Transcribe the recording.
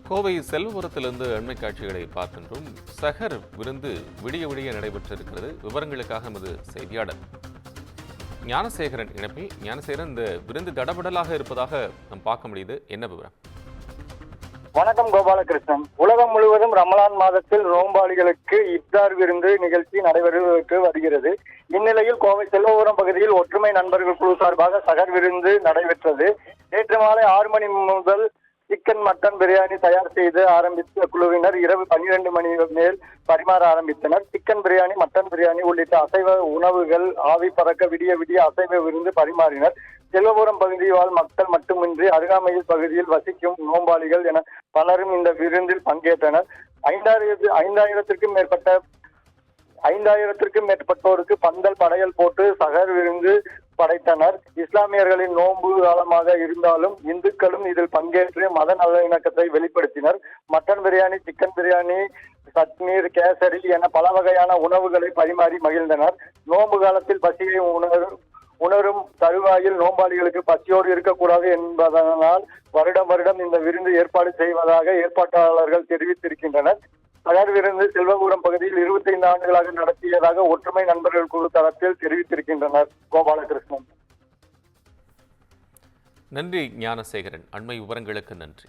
கோவை செல்வபுரத்திலிருந்து அண்மை காட்சிகளை பார்க்கின்றோம். சஹர் விருந்து விடிய விடிய நடைபெற்றிருக்கிறது. விவரங்களுக்காக நமது செய்தியாளர் ஞானசேகரன் இணைப்பில். ஞானசேகரன், இந்த விருந்து தடபடலாக இருப்பதாக நாம் பார்க்க முடியுது, என்ன விவரம்? வணக்கம் கோபாலகிருஷ்ணன். உலகம் முழுவதும் ரமலான் மாதத்தில் நோம்பாளிகளுக்கு இப்தார் விருந்து நிகழ்ச்சி நடைபெற்று வருகிறது. இந்நிலையில் கோவை செல்வபுரம் பகுதியில் ஒற்றுமை நண்பர்கள் குழு சார்பாக சகர் விருந்து நடைபெற்றது. நேற்று மாலை 6 மணி முதல் சிக்கன் மட்டன் பிரியாணி தயார் செய்து ஆரம்பித்த குழுவினர் இரவு 12 மணி மேல் பரிமாற ஆரம்பித்தனர். சிக்கன் பிரியாணி, மட்டன் பிரியாணி உள்ளிட்ட அசைவ உணவுகள் ஆவி பறக்க விடிய விடிய அசைவ விருந்து பரிமாறினர். செல்வபுரம் பகுதி வாழ் மக்கள் மட்டுமின்றி அருகாமையில் பகுதியில் வசிக்கும் நோம்பாளிகள் என பலரும் இந்த விருந்தில் பங்கேற்றனர். 5000த்திற்கும் மேற்பட்டோருக்கு பந்தல் படையல் போட்டு சகர் விருந்து படைத்தனர். இஸ்லாமியர்களின் நோன்பு காலமாக இருந்தாலும் இந்துக்களும் இதில் பங்கேற்று மத நல்லிணக்கத்தை வெளிப்படுத்தினர். மட்டன் பிரியாணி, சிக்கன் பிரியாணி, சட்னீர், கேசரி என பல வகையான உணவுகளை பரிமாறி மகிழ்ந்தனர். நோன்பு காலத்தில் பசியை உணரும் தருவாயில் நோம்பாளிகளுக்கு பசியோடு இருக்கக்கூடாது என்பதனால் வருடம் இந்த விருந்து ஏற்பாடு செய்வதாக ஏற்பாட்டாளர்கள் தெரிவித்திருக்கின்றனர். சகர் விருந்து செல்வபுரம் பகுதியில் 25 ஆண்டுகளாக நடத்தியதாக ஒற்றுமை நண்பர்கள் குழு தரப்பில் தெரிவித்திருக்கின்றனர். கோபாலகிருஷ்ணன். நன்றி ஞானசேகரன், அண்மை விவரங்களுக்கு நன்றி.